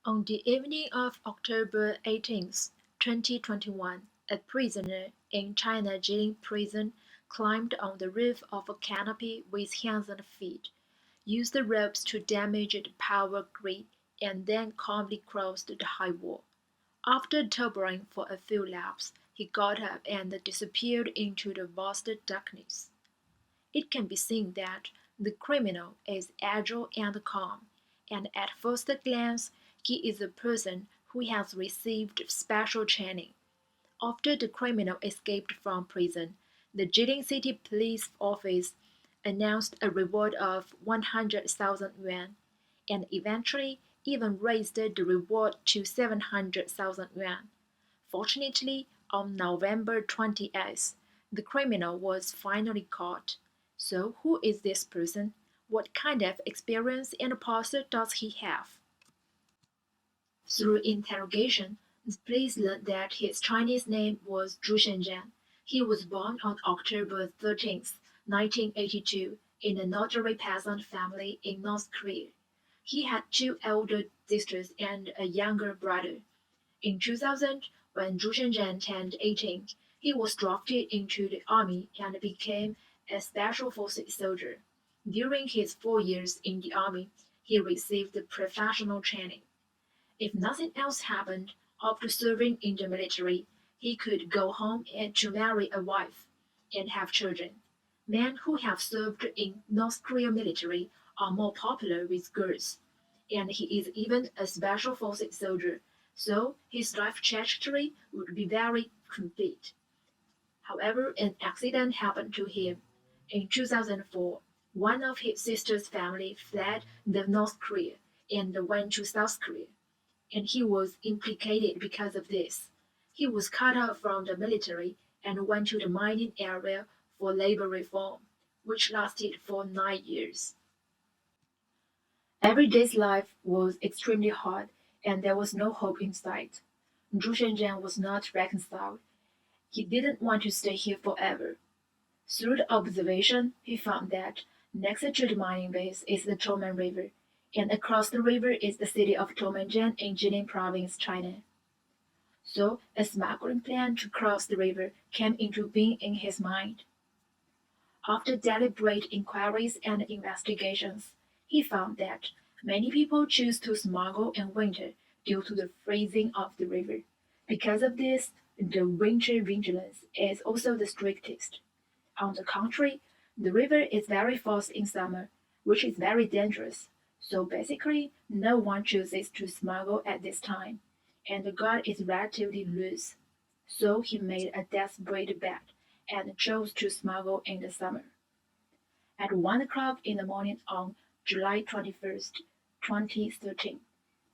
On the evening of October 18, 2021, a prisoner in China Jilin prison climbed on the roof of a canopy with hands and feet, used the ropes to damage the power grid, and then calmly crossed the high wall. After hovering for a few laps, he got up and disappeared into the vast darkness. It can be seen that the criminal is agile and calm, and at first glance he is a person who has received special training. After the criminal escaped from prison, the Jilin City Police Office announced a reward of 100,000 yuan, and eventually even raised the reward to 700,000 yuan. Fortunately, on November 28th, the criminal was finally caught. So, who is this person? What kind of experience and past does he have? Through interrogation, the police learned that his Chinese name was Zhu Shenzhen. He was born on October 13th, 1982, in a notary peasant family in North Korea. He had two elder sisters and a younger brother. In 2000, when Zhu Shenzhen turned 18, he was drafted into the army and became a special forces soldier. During his 4 years in the army, he received professional training. If nothing else happened after serving in the military, he could go home and to marry a wife and have children. Men who have served in North Korea military are more popular with girls, and he is even a special forces soldier, so his life trajectory would be very complete. However, an accident happened to him. In 2004, one of his sister's family fled the North Korea and went to South Korea, and he was implicated because of this. He was cut off from the military and went to the mining area for labor reform, which lasted for 9 years. Every day's life was extremely hard, and there was no hope in sight. Zhu Shenzhen was not reconciled. He didn't want to stay here forever. Through the observation, he found that next to the mining base is the Choman River, and across the river is the city of Tomenjian in Jilin Province, China. So a smuggling plan to cross the river came into being in his mind. After deliberate inquiries and investigations, he found that many people choose to smuggle in winter due to the freezing of the river. Because of this, the winter vigilance is also the strictest. On the contrary, the river is very fast in summer, which is very dangerous. So basically, no one chooses to smuggle at this time, and the guard is relatively loose. So he made a desperate bet and chose to smuggle in the summer. At 1 o'clock in the morning on July 21st, 2013,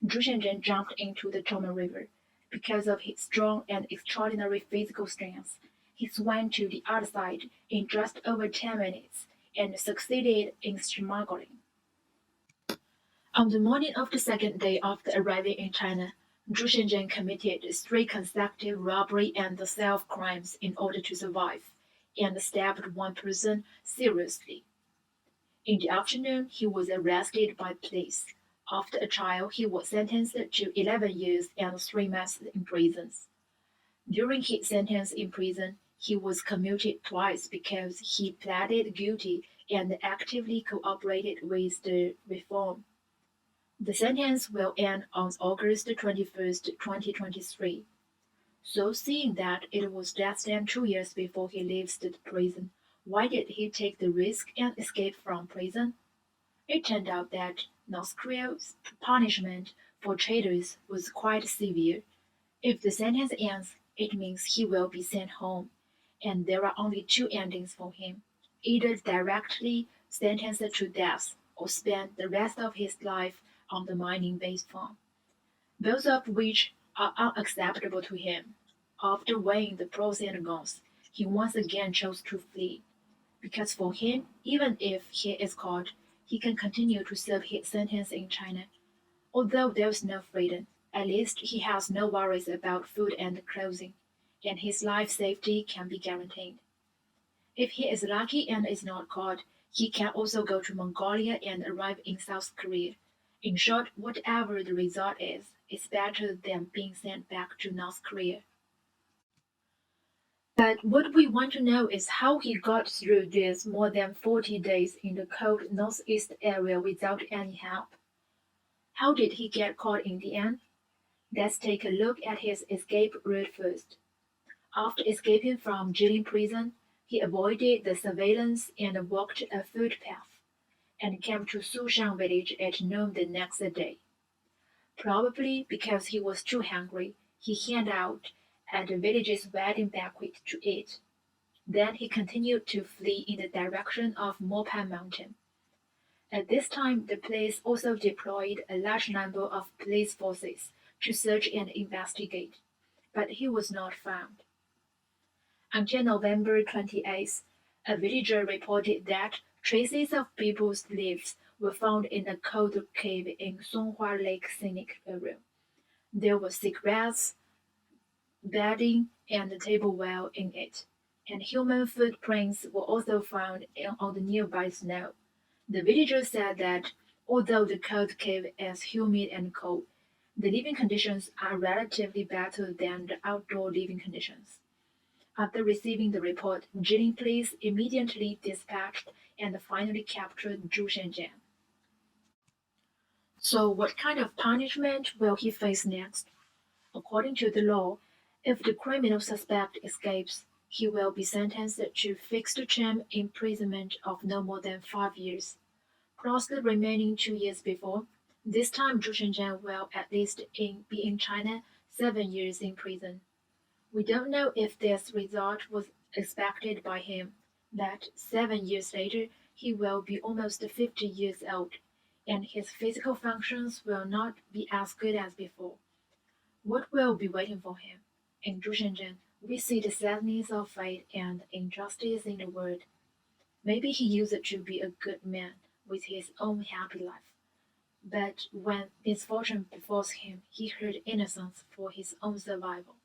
Zhu Shenzhen jumped into the Choma River. Because of his strong and extraordinary physical strength, he swam to the other side in just over 10 minutes and succeeded in smuggling. On the morning of the second day after arriving in China, Zhu Shenzhen committed three consecutive robbery and theft crimes in order to survive, and stabbed one person seriously. In the afternoon, he was arrested by police. After a trial, he was sentenced to 11 years and 3 months in prison. During his sentence in prison, he was commuted twice because he pleaded guilty and actively cooperated with the reform. The sentence will end on August 21st, 2023. So, seeing that it was less than 2 years before he leaves the prison, why did he take the risk and escape from prison? It turned out that North Korea's punishment for traitors was quite severe. If the sentence ends, it means he will be sent home, and there are only two endings for him: either directly sentenced to death or spend the rest of his life on the mining base farm, both of which are unacceptable to him. After weighing the pros and cons, he once again chose to flee, because for him, even if he is caught, he can continue to serve his sentence in China. Although there is no freedom, at least he has no worries about food and clothing, and his life safety can be guaranteed. If he is lucky and is not caught, he can also go to Mongolia and arrive in South Korea. In short, whatever the result is, it's better than being sent back to North Korea. But what we want to know is how he got through these more than 40 days in the cold northeast area without any help. How did he get caught in the end? Let's take a look at his escape route first. After escaping from Jilin prison, he avoided the surveillance and walked a footpath, and came to Sushan village at noon the next day. Probably because he was too hungry, he hid out at the village's wedding banquet to eat. Then he continued to flee in the direction of Mopan Mountain. At this time, the police also deployed a large number of police forces to search and investigate, but he was not found. Until November 28th, a villager reported that traces of people's lives were found in a cold cave in Songhua Lake Scenic Area. There were cigarettes, bedding, and tableware in it, and human footprints were also found on the nearby snow. The villagers said that although the cold cave is humid and cold, the living conditions are relatively better than the outdoor living conditions. After receiving the report, Jilin police immediately dispatched and finally captured Zhu Shenzhen. So, what kind of punishment will he face next? According to the law, if the criminal suspect escapes, he will be sentenced to fixed term imprisonment of no more than 5 years, plus the remaining 2 years before. This time, Zhu Shenzhen will at least be in China 7 years in prison. We don't know if this result was expected by him, that 7 years later he will be almost 50 years old, and his physical functions will not be as good as before. What will be waiting for him? In Zhu Shenzhen, we see the sadness of fate and injustice in the world. Maybe he used to be a good man with his own happy life, but when misfortune befalls him, he hurt innocence for his own survival.